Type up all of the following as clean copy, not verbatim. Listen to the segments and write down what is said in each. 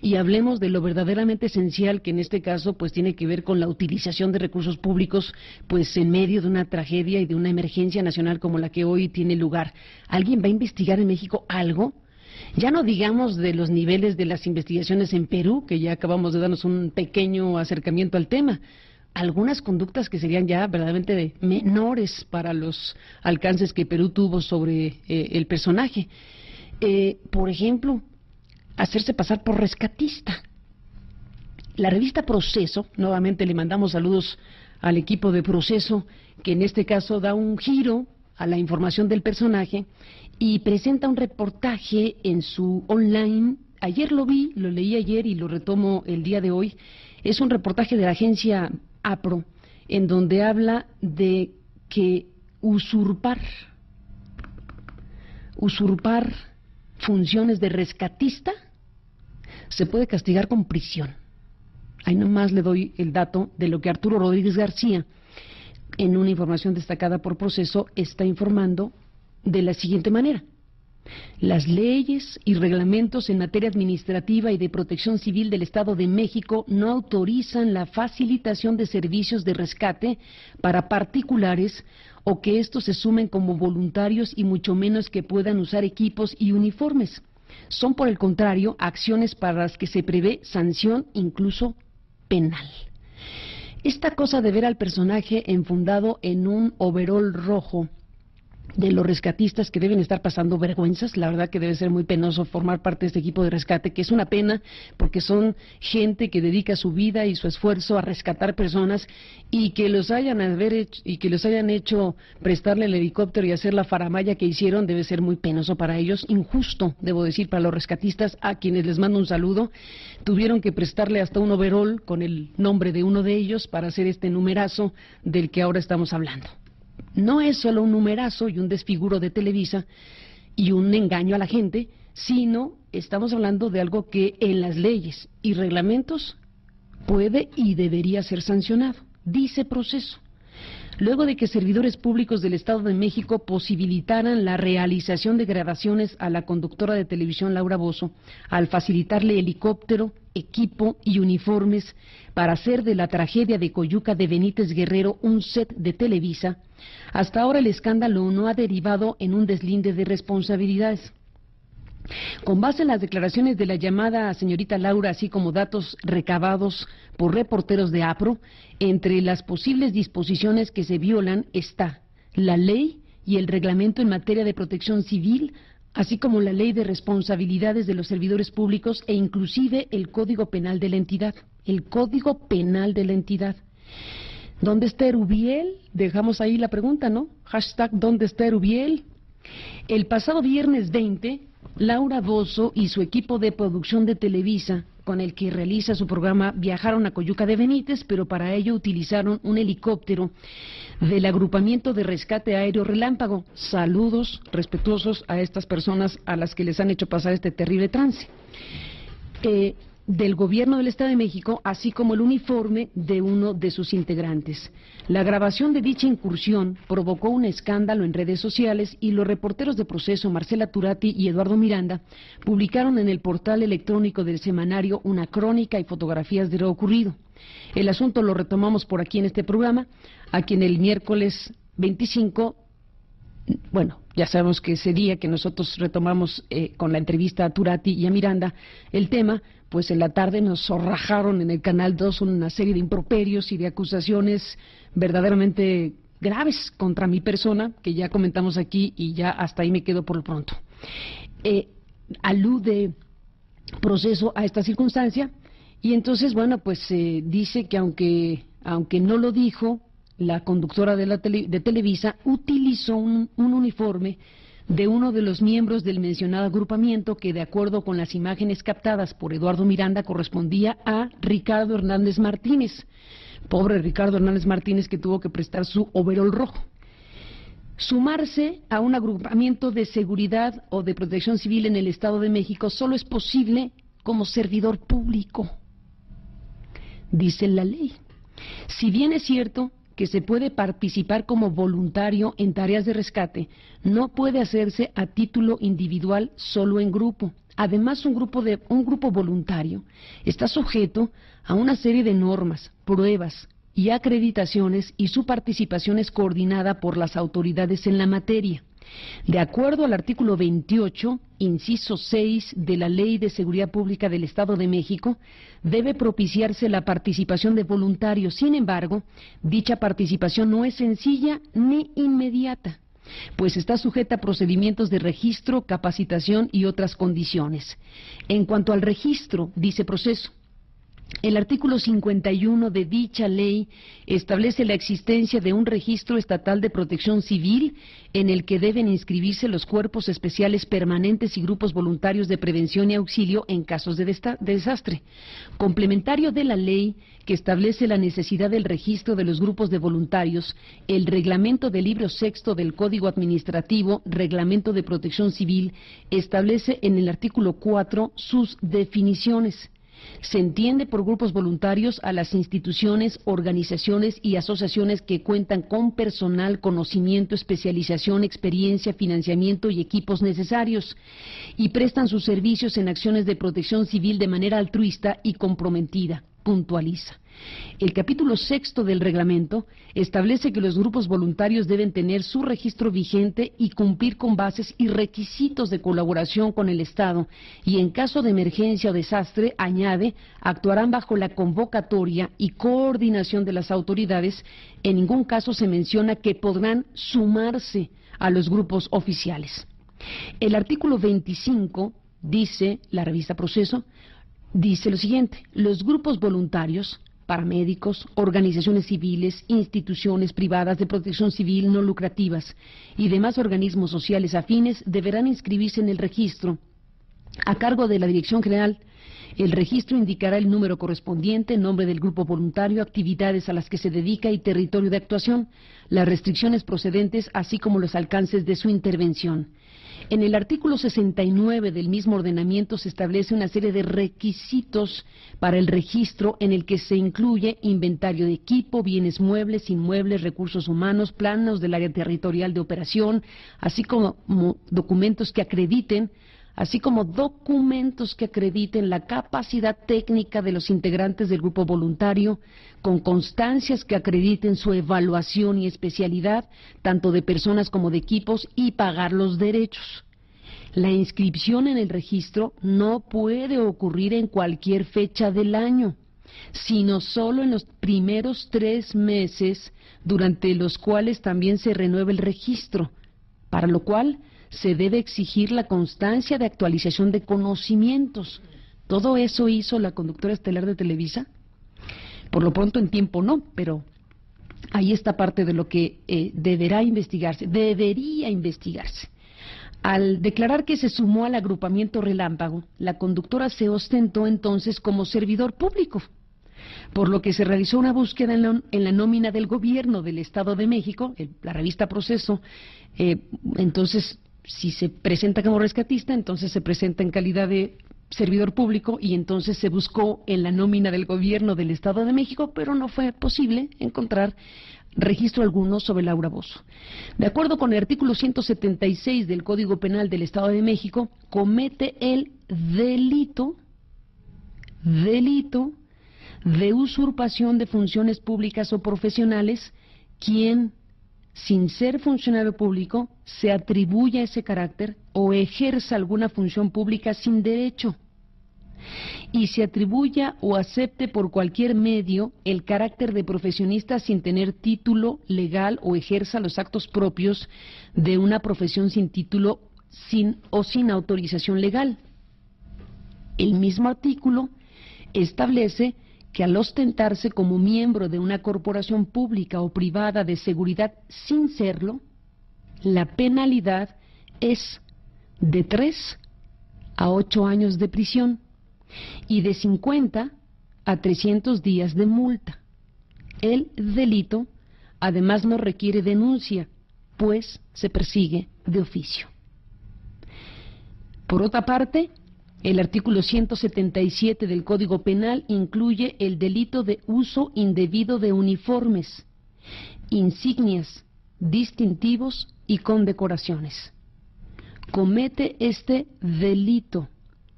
y hablemos de lo verdaderamente esencial, que en este caso pues tiene que ver con la utilización de recursos públicos pues en medio de una tragedia y de una emergencia nacional como la que hoy tiene lugar. ¿Alguien va a investigar en México algo? Ya no digamos de los niveles de las investigaciones en Perú, que ya acabamos de darnos un pequeño acercamiento al tema. Algunas conductas que serían ya verdaderamente menores para los alcances que Perú tuvo sobre el personaje. Por ejemplo, hacerse pasar por rescatista. La revista Proceso, nuevamente le mandamos saludos al equipo de Proceso, que en este caso da un giro a la información del personaje y presenta un reportaje en su online. Ayer lo vi, lo leí ayer y lo retomo el día de hoy. Es un reportaje de la agencia APRO, en donde habla de que usurpar funciones de rescatista se puede castigar con prisión. Ahí nomás le doy el dato de lo que Arturo Rodríguez García, en una información destacada por Proceso, está informando de la siguiente manera. Las leyes y reglamentos en materia administrativa y de protección civil del Estado de México no autorizan la facilitación de servicios de rescate para particulares o que estos se sumen como voluntarios y mucho menos que puedan usar equipos y uniformes. Son, por el contrario, acciones para las que se prevé sanción incluso penal. Esta cosa de ver al personaje enfundado en un overol rojo de los rescatistas que deben estar pasando vergüenzas, la verdad que debe ser muy penoso formar parte de este equipo de rescate, que es una pena porque son gente que dedica su vida y su esfuerzo a rescatar personas y que los hayan hecho prestarle el helicóptero y hacer la faramalla que hicieron debe ser muy penoso para ellos, injusto, debo decir, para los rescatistas, a quienes les mando un saludo. Tuvieron que prestarle hasta un overol con el nombre de uno de ellos para hacer este numerazo del que ahora estamos hablando. No es solo un numerazo y un desfiguro de Televisa y un engaño a la gente, sino estamos hablando de algo que en las leyes y reglamentos puede y debería ser sancionado. Dice Proceso, luego de que servidores públicos del Estado de México posibilitaran la realización de grabaciones a la conductora de televisión Laura Bozzo, al facilitarle helicóptero, equipo y uniformes para hacer de la tragedia de Coyuca de Benítez Guerrero un set de Televisa, hasta ahora el escándalo no ha derivado en un deslinde de responsabilidades. Con base en las declaraciones de la llamada señorita Laura, así como datos recabados por reporteros de APRO, entre las posibles disposiciones que se violan está la ley y el reglamento en materia de protección civil, así como la ley de responsabilidades de los servidores públicos e inclusive el Código Penal de la entidad. El Código Penal de la entidad. ¿Dónde está Erubiel? Dejamos ahí la pregunta, ¿no? Hashtag ¿dónde está Erubiel? El pasado viernes 20, Laura Bozzo y su equipo de producción de Televisa, con el que realiza su programa, viajaron a Coyuca de Benítez, pero para ello utilizaron un helicóptero del agrupamiento de rescate aéreo Relámpago. Saludos respetuosos a estas personas a las que les han hecho pasar este terrible trance. Del gobierno del Estado de México, así como el uniforme de uno de sus integrantes. La grabación de dicha incursión provocó un escándalo en redes sociales y los reporteros de Proceso, Marcela Turati y Eduardo Miranda, publicaron en el portal electrónico del semanario una crónica y fotografías de lo ocurrido. El asunto lo retomamos por aquí en este programa, a quien el miércoles 25, bueno, ya sabemos que ese día que nosotros retomamos con la entrevista a Turati y a Miranda el tema, pues en la tarde nos zorrajaron en el Canal 2 una serie de improperios y de acusaciones verdaderamente graves contra mi persona, que ya comentamos aquí y ya hasta ahí me quedo por lo pronto. Alude Proceso a esta circunstancia y entonces, bueno, pues dice que aunque no lo dijo, la conductora de Televisa utilizó un uniforme de uno de los miembros del mencionado agrupamiento que, de acuerdo con las imágenes captadas por Eduardo Miranda, correspondía a Ricardo Hernández Martínez. Pobre Ricardo Hernández Martínez, que tuvo que prestar su overol rojo. Sumarse a un agrupamiento de seguridad o de protección civil en el Estado de México solo es posible como servidor público, dice la ley. Si bien es cierto que se puede participar como voluntario en tareas de rescate, no puede hacerse a título individual solo en grupo. Además, un grupo voluntario está sujeto a una serie de normas, pruebas y acreditaciones, y su participación es coordinada por las autoridades en la materia. De acuerdo al artículo 28, inciso 6 de la Ley de Seguridad Pública del Estado de México, debe propiciarse la participación de voluntarios. Sin embargo, dicha participación no es sencilla ni inmediata, pues está sujeta a procedimientos de registro, capacitación y otras condiciones. En cuanto al registro, dice proceso, el artículo 51 de dicha ley establece la existencia de un registro estatal de protección civil en el que deben inscribirse los cuerpos especiales permanentes y grupos voluntarios de prevención y auxilio en casos de desastre. Complementario de la ley que establece la necesidad del registro de los grupos de voluntarios, el reglamento del libro sexto del Código Administrativo, Reglamento de Protección Civil, establece en el artículo 4 sus definiciones. Se entiende por grupos voluntarios a las instituciones, organizaciones y asociaciones que cuentan con personal, conocimiento, especialización, experiencia, financiamiento y equipos necesarios, y prestan sus servicios en acciones de protección civil de manera altruista y comprometida. Puntualiza. El capítulo sexto del reglamento establece que los grupos voluntarios deben tener su registro vigente y cumplir con bases y requisitos de colaboración con el Estado, y en caso de emergencia o desastre, añade, actuarán bajo la convocatoria y coordinación de las autoridades. En ningún caso se menciona que podrán sumarse a los grupos oficiales. El artículo 25, dice la revista Proceso, dice lo siguiente: los grupos voluntarios, paramédicos, organizaciones civiles, instituciones privadas de protección civil no lucrativas y demás organismos sociales afines deberán inscribirse en el registro a cargo de la Dirección General. El registro indicará el número correspondiente, nombre del grupo voluntario, actividades a las que se dedica y territorio de actuación, las restricciones procedentes, así como los alcances de su intervención. En el artículo 69 del mismo ordenamiento se establece una serie de requisitos para el registro, en el que se incluye inventario de equipo, bienes muebles, inmuebles, recursos humanos, planos del área territorial de operación, así como documentos que acrediten la capacidad técnica de los integrantes del grupo voluntario, con constancias que acrediten su evaluación y especialidad, tanto de personas como de equipos, y pagar los derechos. La inscripción en el registro no puede ocurrir en cualquier fecha del año, sino solo en los primeros 3 meses, durante los cuales también se renueva el registro, para lo cual se debe exigir la constancia de actualización de conocimientos. ¿Todo eso hizo la conductora estelar de Televisa? Por lo pronto en tiempo no, pero ahí está parte de lo que debería investigarse. Al declarar que se sumó al agrupamiento Relámpago, la conductora se ostentó entonces como servidor público, por lo que se realizó una búsqueda en la nómina del gobierno del Estado de México, la revista Proceso. Entonces, si se presenta como rescatista, entonces se presenta en calidad de servidor público, y entonces se buscó en la nómina del gobierno del Estado de México, pero no fue posible encontrar registro alguno sobre Laura Bozzo. De acuerdo con el artículo 176 del Código Penal del Estado de México, comete el delito de usurpación de funciones públicas o profesionales quien, sin ser funcionario público, se atribuya ese carácter o ejerza alguna función pública sin derecho, y se atribuya o acepte por cualquier medio el carácter de profesionista sin tener título legal, o ejerza los actos propios de una profesión sin título sin autorización legal. El mismo artículo establece que al ostentarse como miembro de una corporación pública o privada de seguridad sin serlo, la penalidad es de 3 a 8 años de prisión y de 50 a 300 días de multa. El delito además no requiere denuncia, pues se persigue de oficio. Por otra parte, el artículo 177 del Código Penal incluye el delito de uso indebido de uniformes, insignias, distintivos y condecoraciones. Comete este delito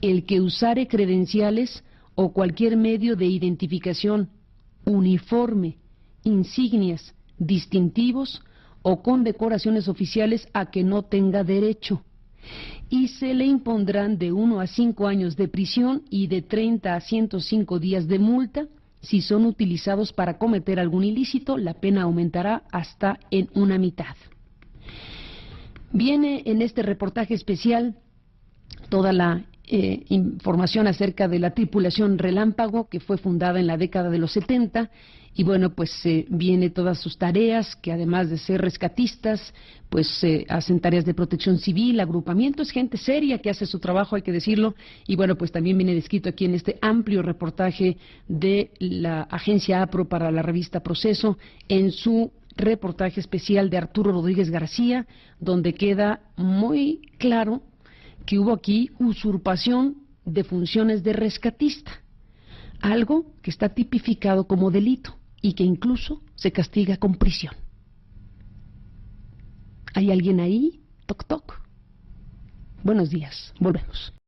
el que usare credenciales o cualquier medio de identificación, uniforme, insignias, distintivos o condecoraciones oficiales a que no tenga derecho, y se le impondrán de 1 a 5 años de prisión y de 30 a 105 días de multa. Si son utilizados para cometer algún ilícito, la pena aumentará hasta en una mitad. Viene en este reportaje especial toda la información acerca de la tripulación Relámpago, que fue fundada en la década de los 70, y bueno, pues viene todas sus tareas, que además de ser rescatistas, pues hacen tareas de protección civil, agrupamiento, es gente seria que hace su trabajo, hay que decirlo, y bueno, pues también viene descrito aquí en este amplio reportaje de la agencia APRO para la revista Proceso, en su reportaje especial de Arturo Rodríguez García, donde queda muy claro que hubo aquí usurpación de funciones de rescatista, algo que está tipificado como delito y que incluso se castiga con prisión. ¿Hay alguien ahí? Toc, toc. Buenos días, volvemos.